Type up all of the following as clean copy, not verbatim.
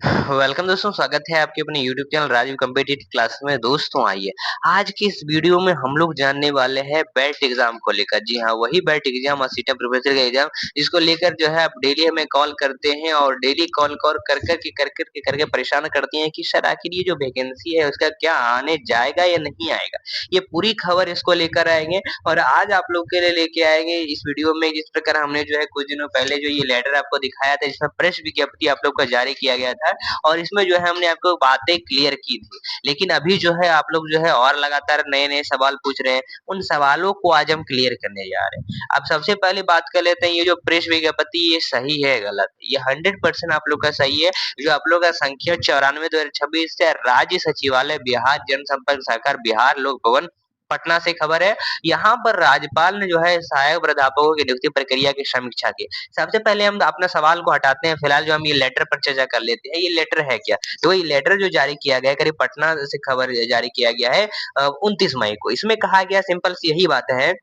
Welcome दोस्तों, स्वागत है आपके अपने YouTube channel Rajiv competitive classes में। दोस्तों आइए, आज की इस वीडियो में हम लोग जानने वाले हैं बैट एग्जाम को लेकर। जी हाँ, वही बैट एग्जाम, असिस्टेंट प्रोफेसर का एग्जाम, जिसको लेकर जो है आप डेली हमें कॉल करते हैं और डेली कॉल कॉल कर करके परेशान करती हैं कि सर आखिर ये जो वैकेंसी है उसका क्या आने जाएगा या नहीं आएगा। ये पूरी खबर इसको लेकर आएंगे और आज आप लोग के लिए लेके आएंगे इस वीडियो में। जिस प्रकार हमने जो है कुछ दिनों पहले जो ये लेटर आपको दिखाया था, जिसमें प्रेस विज्ञप्ति आप लोग का जारी किया गया था और इसमें जो है हमने आपको बातें क्लियर की थी। लेकिन अभी जो है आप लोग जो है और लगातार नए-नए सवाल पूछ रहे हैं, उन सवालों को आज हम क्लियर करने जा रहे हैं। अब सबसे पहले बात कर लेते हैं, ये जो प्रेस विज्ञप्ति ये सही है गलत? ये 100% आप लोग का सही है। जो आप लोग का संख्या 94/2026 से राज्य सचिवालय बिहार जनसंपर्क सरकार बिहार लोक भवन पटना से खबर है। यहाँ पर राज्यपाल ने जो है सहायक प्राध्यापकों की नियुक्ति प्रक्रिया की समीक्षा की। सबसे पहले हम अपना सवाल को हटाते हैं, फिलहाल जो हम ये लेटर पर चर्चा कर लेते हैं। ये लेटर है क्या? तो ये लेटर जो जारी किया गया है, करीब पटना से खबर जारी किया गया है 29 मई को। इसमें कहा गया सिंपल सी यही बात है।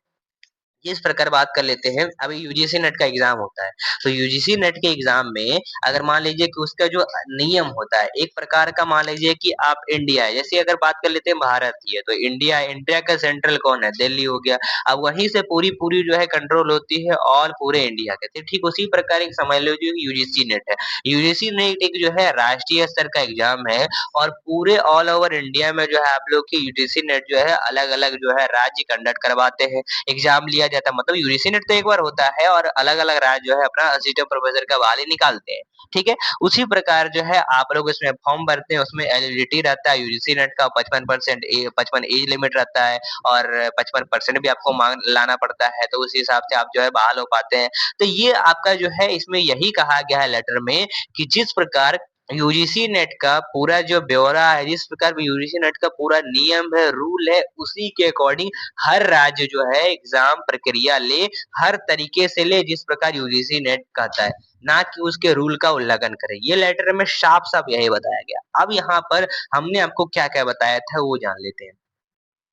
इस प्रकार बात कर लेते हैं, अभी यूजीसी नेट का एग्जाम होता है, तो यूजीसी नेट के एग्जाम में अगर मान लीजिए कि उसका जो नियम होता है, एक प्रकार का मान लीजिए कि आप इंडिया है, जैसे अगर बात कर लेते हैं भारत की है, तो इंडिया इंडिया का सेंट्रल कौन है? दिल्ली हो गया। अब वहीं से पूरी-पूरी जो है कंट्रोल होती है ऑल पूरे इंडिया के। तो ठीक उसी प्रकार एक समझ लो जो यूजीसी नेट है। यूजीसी नेट एक जो है राष्ट्रीय स्तर का एग्जाम है और पूरे ऑल ओवर इंडिया में जो है आप लोग की यूजीसी नेट जो है अलग-अलग जो है राज्य कंडक्ट करवाते हैं। एग्जाम लिया जाता है, मतलब यूजीसी नेट तो एक बार होता है और अलग-अलग राज्य जो है अपना असिस्टेंट प्रोफेसर का बहाली निकालते हैं, ठीक है? उसी प्रकार जो है आप लोग उसमें फॉर्म भरते हैं, उसमें एलिजिबिलिटी रहता है यूजीसी नेट का 55% 55 एज लिमिट रहता है और 55% भी आपको मांग लाना पड़ता है, तो उस हिसाब से आप जो है बहाल हो पाते हैं। तो ये आपका जो है इसमें यही कहा गया है लेटर में कि जिस प्रकार यूजीसी नेट का पूरा जो ब्यौरा है, जिस प्रकार यूजीसी नेट का पूरा नियम है, रूल है, उसी के अकॉर्डिंग हर राज्य जो है एग्जाम प्रक्रिया ले, हर तरीके से ले जिस प्रकार यूजीसी नेट कहता है, ना कि उसके रूल का उल्लंघन करे। ये लेटर में साफ-साफ यही बताया गया। अब यहाँ पर हमने आपको क्या-क्या बताया था वो जान लेते हैं।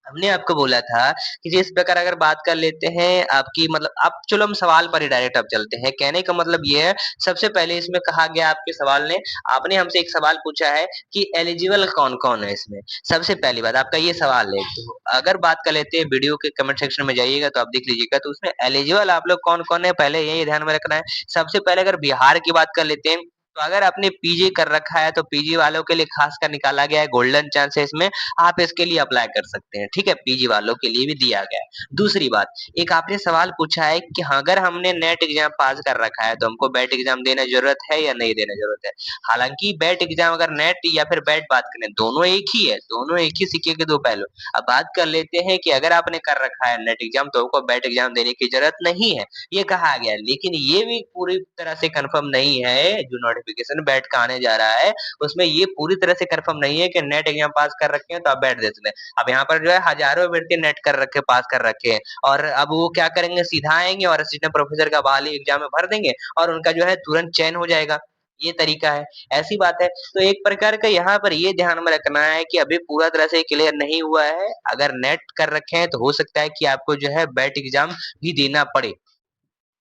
हमने आपको बोला था कि जिस प्रकार अगर बात कर लेते हैं आपकी मतलब अब चलो हम सवाल पर ही डायरेक्ट अब चलते हैं। कहने का मतलब ये है, सबसे पहले इसमें कहा गया आपके सवाल ने आपने हमसे एक सवाल पूछा है कि एलिजिबल कौन-कौन है इसमें? सबसे पहली बात आपका ये सवाल है। तो अगर बात कर लेते हैं वीडियो के कमेंट सेक्शन में जाइएगा तो आप देख लीजिएगा तो उसमें एलिजिबल आप लोग कौन-कौन है पहले यही ध्यान में रखना है। सबसे पहले अगर बिहार की बात कर लेते हैं तो अगर आपने पीजी कर रखा है तो पीजी वालों के लिए खासकर निकाला गया है गोल्डन चांस है इसमें आप इसके लिए अप्लाई कर सकते हैं, ठीक है? पीजी वालों के लिए भी दिया गया है। दूसरी बात, एक आपने सवाल पूछा है कि हाँ, अगर हमने नेट एग्ज़ाम पास कर रखा है, तो हमको बैट एग्ज़ाम देने ज़रूरत है या नहीं देने ज़रूरत है? हालाँकि बैट एग्ज़ाम अगर नेट या फिर बैट बात करें, दोनों एक ही है, दोनों एक ही सिक्के के दो पहलू। अब बात कर लेते हैं कि अगर आपने कर रखा है नेट एग्ज़ाम, तो आपको बैट एग्ज़ाम देने की ज़रूरत नहीं है, ये कहा गया है। लेकिन ये भी पूरी तरह से कन्फर्म नहीं है, जो नोटिफ़िकेशन बैट का आने जा रहा है, उसमें ये पूरी तरह से कन्फर्म नहीं है कि नेट एग्ज़ाम पास कर रखे हैं तो आप बैठ दे सकते हैं। अब यहाँ पर जो है हज़ारों व्यक्ति नेट कर रखे पास कर रखे हैं और अब वो क्या करेंगे सीधा आएँगे और असिस्टेंट प्रोफ़ेसर का बहाली एग्ज़ाम में भर देंगे और उनका जो है तुरंत चयन हो जाएगा। ये तरीका है, ऐसी बात है। तो एक प्रकार का यहाँ पर ये ध्यान में रखना है कि अभी पूरा तरह से क्लियर नहीं हुआ है। अगर नेट कर रखे हैं तो हो सकता है कि आपको जो है बैट एग्ज़ाम भी देना पड़े।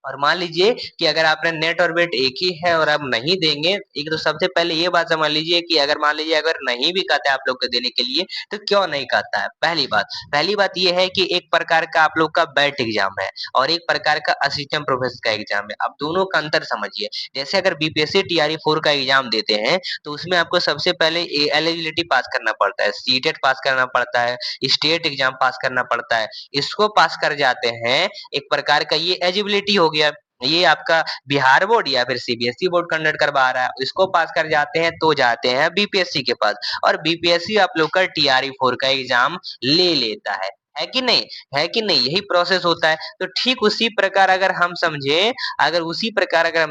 और मान लीजिए कि अगर आपने नेट और वेट एक ही है और आप नहीं देंगे, एक तो सबसे पहले ये बात समझ लीजिए कि अगर मान लीजिए अगर नहीं भी कहता है आप लोग को देने के लिए, तो क्यों नहीं कहता है? पहली बात। पहली बात ये है कि एक प्रकार का आप लोग का बैट एग्ज़ाम है और एक प्रकार का असिस्टेंट प्रोफेसर का एग्ज़ाम है। आप दोनों का अंतर समझिए। जैसे अगर बीपीएससी टीआरई 4 का एग्ज़ाम देते हैं, तो उसमें आपको सबसे पहले एलिजिबिलिटी पास करना पड़ता है, सीटेट पास करना पड़ता है, स्टेट एग्ज़ाम पास करना पड़ता है। इसको पास कर जाते हैं एक प्रकार का ये एलिजिबिलिटी हो गया। ये आपका बिहार बोर्ड या फिर सीबीएसई बोर्ड कंडक्ट करवा रहा है, इसको पास कर जाते हैं तो जाते हैं बीपीएससी के पास और बीपीएससी आप लोग का टीआरई 4 का एग्ज़ाम ले लेता है। है कि नहीं? है कि नहीं? यही प्रोसेस होता है। तो ठीक उसी प्रकार अगर हम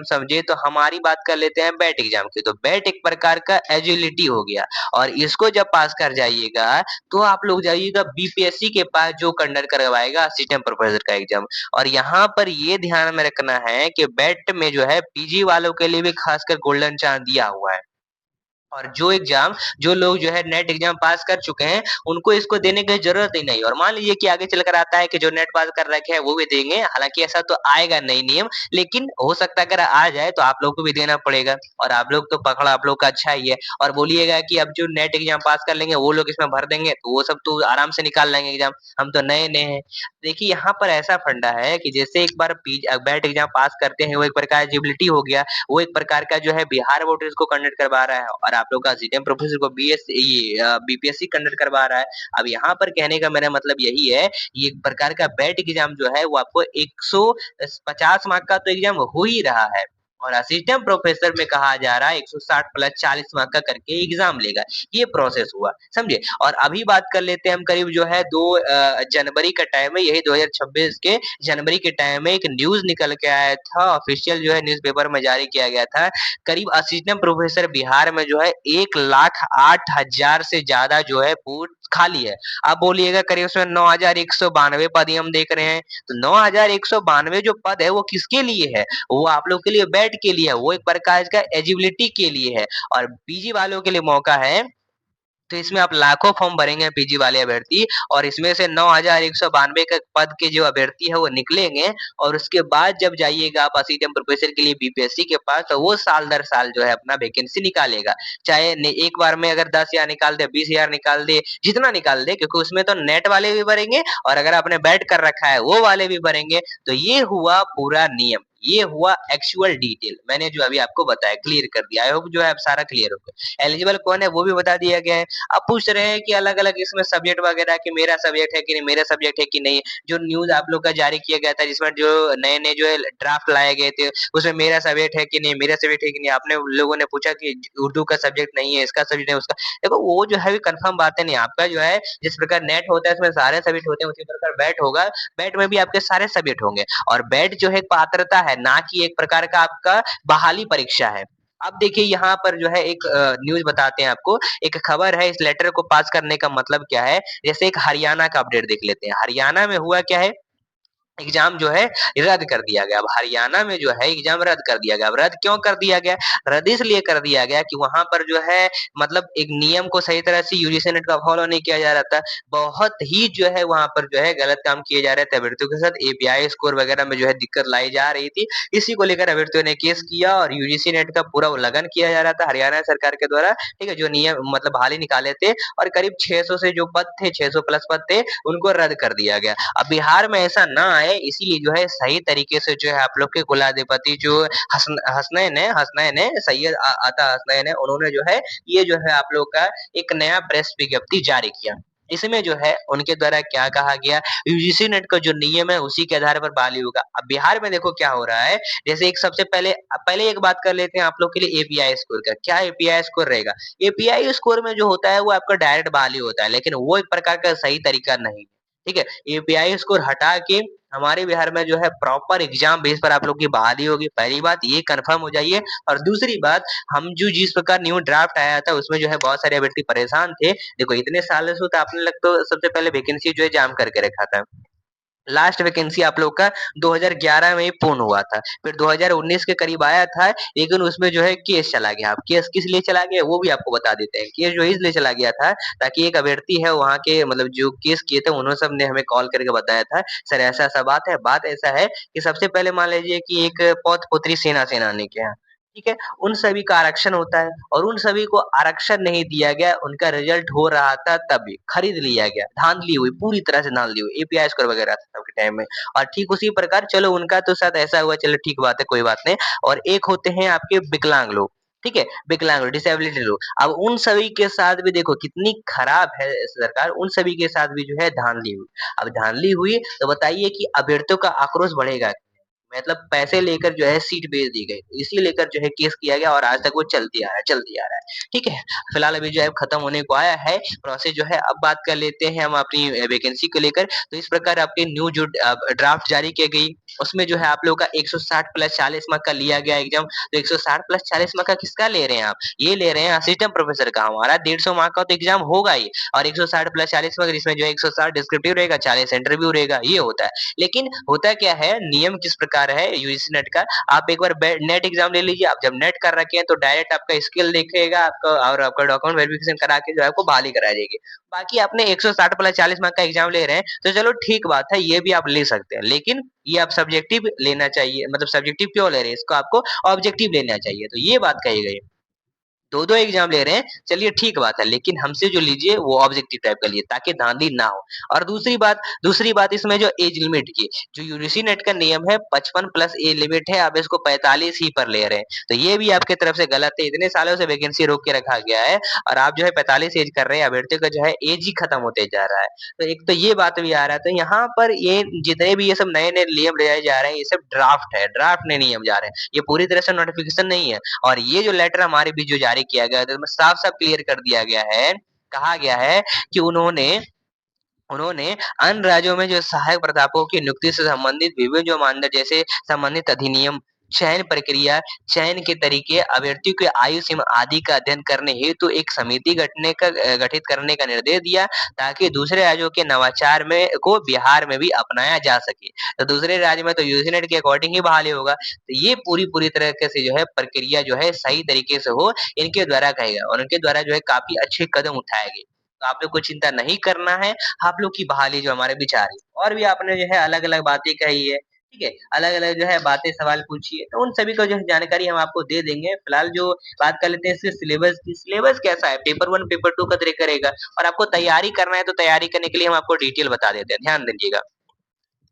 समझे तो हमारी बात कर लेते हैं बैट एग्ज़ाम की। तो बैट एक प्रकार का एलिजिबिलिटी हो गया और इसको जब पास कर जाइएगा तो आप लोग जाइएगा बीपीएससी के पास जो कंडक्ट करवाएगा असिस्टेंट प्रोफेसर का एग्जाम और यहाँ पर ये ध्यान में रखना है कि बेट में जो है पीजी वालों के लिए भी खासकर गोल्डन चांस दिया हुआ है। और जो लोग जो है नेट एग्ज़ाम पास कर चुके हैं, उनको इसको देने की ज़रूरत ही नहीं। और मान लीजिए कि आगे चलकर आता है कि जो नेट पास कर रखे हैं वो भी देंगे, हालाँकि ऐसा तो आएगा नहीं नियम, लेकिन हो सकता है अगर आ जाए तो आप लोग को भी देना पड़ेगा। और आप लोग तो पकड़ आप लोग का अच्छा ही है। और बोलिएगा कि अब जो नेट एग्ज़ाम पास कर लेंगे वो लोग इसमें भर देंगे, तो वो सब तो आराम से निकाल लेंगे एग्ज़ाम, हम तो नए-नए हैं। देखिए यहाँ पर ऐसा फंडा है कि जैसे एक बार बैट एग्ज़ाम पास करते हैं, वो एक प्रकार एलिजिबिलिटी हो गया, वो एक प्रकार का जो है बिहार बोर्ड इसको कंडक्ट करवा रहा है और आप लोग का सीटीएम प्रोफेसर को बीपीएससी कंडक्ट करवा रहा है। अब यहाँ पर कहने का मेरा मतलब यही है, ये एक प्रकार का बैट एग्ज़ाम जो है वो आपको 150 मार्क का तो एग्ज़ाम हो ही रहा है। और असिस्टेंट प्रोफेसर में कहा जा रहा है 160 प्लस 40 मार्क का करके एग्ज़ाम लेगा। ये प्रोसेस हुआ, समझे? और अभी बात कर लेते हैं हम करीब जो है 2 जनवरी का टाइम है, यही 2026 के जनवरी के टाइम में एक न्यूज़ निकल के आया था, ऑफिशियल जो है न्यूज़पेपर में जारी किया गया था। करीब असिस्टेंट प्रोफेसर बिहार में जो है 1,08,000 से ज़्यादा जो है पोस्ट खाली है। आप बोलिएगा करीब उसमें 9,192 पद ही हम देख रहे हैं, तो 9,192 जो पद है वो किसके लिए है? वो आप लोग के लिए बैट के लिए है, वो एक प्रकार का एलिजिबिलिटी के लिए है और पीजी वालों के लिए मौका है तो इसमें आप लाखों फॉर्म भरेंगे पीजी वाले अभ्यर्थी और इसमें से 9,192 के पद के जो अभ्यर्थी है वो निकलेंगे और उसके बाद जब जाइएगा आप असिस्टेंट प्रोफेसर के लिए बीपीएससी के पास तो वो साल दर साल जो है अपना वैकेंसी निकालेगा। चाहे एक बार में अगर 10,000 निकाल दे, 20,000 निकाल दे, जितना निकाल दे क्योंकि उसमें तो नेट वाले भी भरेंगे और अगर आपने बैट कर रखा है वो वाले भी भरेंगे। तो ये हुआ पूरा नियम। ये हुआ एक्चुअल डिटेल मैंने जो अभी आपको बताया क्लियर कर दिया। आई होप जो है अब सारा क्लियर हो गया। एलिजिबल कौन है वो भी बता दिया गया है। अब पूछ रहे हैं कि अलग-अलग इसमें सब्जेक्ट वगैरह कि मेरा सब्जेक्ट है कि नहीं, मेरा सब्जेक्ट है कि नहीं। जो न्यूज़ आप लोग का जारी किया गया था जिसमें जो नए-नए जो है ड्राफ्ट लाए गए थे, उसमें मेरा सब्जेक्ट है कि नहीं, मेरा सब्जेक्ट है कि नहीं। आपने लोगों ने पूछा कि उर्दू का सब्जेक्ट नहीं है, इसका सब्जेक्ट है, उसका देखो वो जो है कन्फर्म बातें नहीं। आपका जो है जिस प्रकार नेट होता है उसमें सारे सब्जेक्ट होते हैं, उसी प्रकार बैट होगा। बैट में भी आपके सारे सब्जेक्ट होंगे और बैट जो है एक पात्रता है, ना कि एक प्रकार का आपका बहाली परीक्षा है। अब देखिए यहाँ पर जो है एक न्यूज़ बताते हैं आपको। एक खबर है इस लेटर को पास करने का मतलब क्या है? जैसे एक हरियाणा का अपडेट देख लेते हैं। हरियाणा में हुआ क्या है? एग्ज़ाम जो है रद्द कर दिया गया। अब हरियाणा में जो है एग्ज़ाम रद्द कर दिया गया। अब रद्द क्यों कर दिया गया? रद्द इसलिए कर दिया गया कि वहाँ पर जो है मतलब एक नियम को सही तरह से यूजीसी नेट का फॉलो नहीं किया जा रहा था। बहुत ही जो है वहाँ पर जो है गलत काम किए जा रहे थे अभ्यर्थियों के साथ। एपीआई स्कोर वगैरह में जो है दिक्कत लाई जा रही थी। इसी को लेकर अभ्यर्थियों ने केस किया और यूजीसी नेट का पूरा उल्लंघन किया जा रहा था हरियाणा सरकार के द्वारा, ठीक है? जो नियम मतलब बहाली निकाले थे और करीब 600 से जो पद थे, 600 प्लस पद थे, उनको रद्द कर दिया गया। अब बिहार में ऐसा ना आए इसीलिए जो है सही तरीके से जो है आप लोग के कुलाधिपति जो हसनैन है सैयद अता हसनैन है उन्होंने जो है ये जो है आप लोग का एक नया प्रेस विज्ञप्ति जारी किया। इसमें जो है उनके द्वारा क्या कहा गया यूजीसी नेट का जो नियम है उसी के आधार पर बहाली होगा। अब बिहार में देखो क्या हो रहा है जैसे एक सबसे पहले पहले एक बात कर लेते हैं आप लोग के लिए एपीआई स्कोर का। क्या एपीआई स्कोर रहेगा? एपीआई स्कोर में जो होता है वो आपका डायरेक्ट बहाली होता है लेकिन वो एक प्रकार का सही तरीका नहीं। ठीक है? एपीआई स्कोर हटा के हमारे बिहार में जो है प्रॉपर एग्ज़ाम बेस पर आप लोग की बहाली होगी। पहली बात ये कन्फर्म हो जाइए और दूसरी बात हम जो जिस प्रकार न्यू ड्राफ्ट आया था उसमें जो है बहुत सारे अभ्यर्थी परेशान थे। देखो इतने सालों से तो आपने लग तो सबसे पहले वैकेंसी जो है जाम करके रखा था। लास्ट वैकेंसी आप लोग का 2011 में ही पूर्ण हुआ था। फिर 2019 के करीब आया था, लेकिन उसमें जो है केस चला गया। अब केस किस लिए चला गया वो भी आपको बता देते हैं। केस जो इसलिए चला गया था ताकि एक अभ्यर्थी है वहाँ के मतलब जो केस किए थे उन्होंने सबने हमें कॉल करके बताया था, सर ऐसा-ऐसा बात है। बात ऐसा है कि सबसे पहले मान लीजिए कि एक पौत्र-पुत्री सेना-सेनानी के हैं, ठीक है? उन सभी का आरक्षण होता है और उन सभी को आरक्षण नहीं दिया गया, उनका रिजल्ट हो रहा था तभी, खरीद लिया गया, धाँधली हुई, पूरी तरह से धाँधली हुई, एपीआई स्कोर वगैरह था तब के टाइम में। और ठीक उसी प्रकार चलो उनका तो साथ ऐसा हुआ चलो ठीक बात है, कोई बात नहीं। और एक होते हैं आपके विकलांग लोग, ठीक है? विकलांग लोग, डिसेबिलिटी लोग। अब उन सभी के साथ भी देखो कितनी खराब है सरकार, उन सभी के साथ भी जो है धाँधली हुई। अब धाँधली हुई तो बताइए कि अभ्यर्थियों का आक्रोश बढ़ेगा मतलब पैसे लेकर जो है सीट बेच दी गई। इसी लेकर जो है केस किया गया और आज तक वो चलती आ रहा है चलती आ रहा है। ठीक है? फिलहाल अभी जो है खत्म होने को आया है प्रोसेस जो है। अब बात कर लेते हैं हम अपनी वैकेंसी को लेकर। तो इस प्रकार आपकी न्यू जो ड्राफ्ट जारी की गई उसमें जो है आप लोगों का 160 प्लस 40 मार्क का लिया गया एग्जाम। तो 160 प्लस 40 मार्क का किसका ले रहे हैं आप? ये ले रहे हैं असिस्टेंट प्रोफेसर का। हमारा 150 मार्क का तो एग्जाम होगा ही, और 160 प्लस 40 मार्क, जिसमें जो है 160 डिस्क्रिप्टिव रहेगा, 40 इंटरव्यू रहेगा, ये होता है। लेकिन होता क्या है, नियम किस प्रकार है यूजीसी नेट का, आप एक बार नेट एग्जाम ले लीजिए। आप जब नेट कर रखे हैं तो डायरेक्ट आपका स्किल देखेगा आपका, और आपका डॉक्यूमेंट वेरिफिकेशन करा के जो है आपको बहाली करा जाएगी। बाकी आपने 160 प्लस 40 मार्क का एग्जाम ले रहे हैं, तो चलो ठीक बात है, ये भी आप ले सकते हैं। लेकिन ये आप सब्जेक्टिव लेना चाहिए, मतलब सब्जेक्टिव क्यों ले रहे हैं, इसको आपको ऑब्जेक्टिव लेना चाहिए। तो ये बात कही गई। 2-2 एग्ज़ाम ले रहे हैं, चलिए ठीक बात है, लेकिन हमसे जो लीजिए वो ऑब्जेक्टिव टाइप का लीजिए ताकि धांधली ना हो। और दूसरी बात इसमें जो एज लिमिट की, जो यूजीसी नेट का नियम है 55 प्लस एज लिमिट है, आप इसको 45 ही पर ले रहे हैं। तो ये भी आपकी तरफ से गलत है, इतने सालों से वैकेंसी रोक के रखा गया है और आप जो है 45 एज कर रहे हैं, अभ्यर्थियों का जो है एज ही खत्म होते जा रहा है। तो एक तो ये बात भी आ रहा है, तो यहाँ पर ये जितने भी ये सब नए-नए नियम लाए जा रहे हैं, ये सब ड्राफ्ट है, ड्राफ्ट नए नियम जा रहे हैं। ये पूरी तरह से नोटिफिकेशन नहीं है। और ये जो लेटर हमारे बीच जो जारी किया गया है, तो इसमें साफ-साफ क्लियर कर दिया गया है, कहा गया है कि उन्होंने उन्होंने अन्य राज्यों में जो सहायक प्राध्यापकों की नियुक्ति से संबंधित विभिन्न जो मानदंड जैसे संबंधित अधिनियम, चयन प्रक्रिया, चयन के तरीके, अभ्यर्थियों की आयु सीमा आदि का अध्ययन करने हेतु एक समिति गठित करने का निर्देश दिया, ताकि दूसरे राज्यों के नवाचार में को बिहार में भी अपनाया जा सके। तो दूसरे राज्य में तो यूजी नेट के अकॉर्डिंग ही बहाली होगा। तो ये पूरी तरीके से जो है प्रक्रिया जो है सही तरीके से हो, इनके द्वारा कहेगा, और उनके द्वारा जो है काफ़ी अच्छे कदम उठाए गए। तो आप लोग को चिंता नहीं करना है, आप लोग की बहाली जो हमारे बीच आ रही है। और भी आपने जो है अलग-अलग बातें कही है, ठीक है? अलग-अलग जो है बातें सवाल पूछी है, तो उन सभी का जो है जानकारी हम आपको दे देंगे। फिलहाल जो बात कर लेते हैं इसके सिलेबस की, सिलेबस कैसा है? पेपर 1, पेपर 2 का तरीका रहेगा, और आपको तैयारी करना है, तो तैयारी करने के लिए हम आपको डिटेल बता देते हैं, ध्यान दीजिएगा।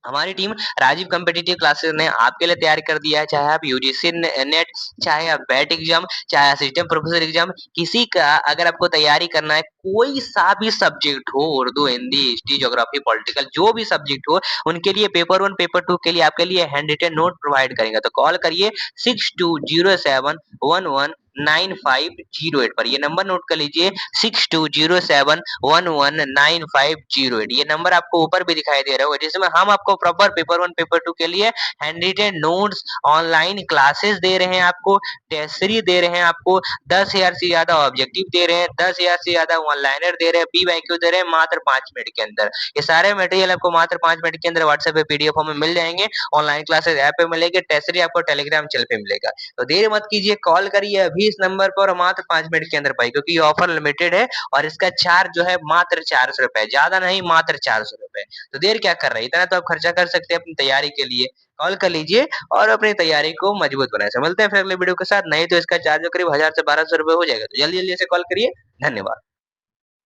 हमारी टीम राजीव कॉम्पिटिटिव क्लासेस ने आपके लिए तैयार कर दिया है, चाहे आप यूजीसी नेट, चाहे आप बैट एग्जाम, चाहे असिस्टेंट प्रोफेसर एग्जाम, किसी का अगर आपको तैयारी करना है, कोई सा भी सब्जेक्ट हो, Urdu, Hindi, history, geography, political, जो भी सब्जेक्ट हो, उनके लिए पेपर 1, पेपर 2 के लिए आपके लिए हैंड रिटन नोट प्रोवाइड करेंगे। तो कॉल करिए 6207119508 पर। ये नंबर नोट कर लीजिए 6207119508। ये नंबर आपको ऊपर भी दिखाई दे रहा होगा, जिसमें हम आपको प्रॉपर पेपर 1, पेपर 2 के लिए handwritten notes, online classes दे रहे हैं आपको, टेस्ट सीरीज दे रहे हैं आपको, 10,000 से ज्यादा ऑब्जेक्टिव दे रहे हैं, 10,000 से ज्यादा वन लाइनर दे रहे हैं, पीवाईक्यू दे रहे हैं मात्र 5 मिनट के अंदर। ये सारे मटेरियल आपको मात्र 5 मिनट के अंदर व्हाट्सएप पे पीडीएफ फॉर्म में मिल जाएंगे, ऑनलाइन क्लासेस ऐप पे मिलेंगे, टेस्ट सीरीज आपको टेलीग्राम चैनल पे मिलेगा। तो देर मत कीजिए, कॉल करिए अभी इस नंबर पर, मात्र 5 मिनट के अंदर पाई, क्योंकि ये ऑफर लिमिटेड है और इसका चार्ज जो है मात्र 400 रुपए, ज्यादा नहीं, मात्र 400 रुपए। तो देर क्या कर रहे हैं, इतना तो आप खर्चा कर सकते हैं अपनी तैयारी के लिए। कॉल कर लीजिए और अपनी तैयारी को मजबूत बनाए। मिलते हैं फिर अगले वीडियो के साथ, नहीं तो इसका चार्ज करीब 1000 से 1200 रुपए हो जाएगा। तो जल्दी जल्दी से कॉल करिए। धन्यवाद।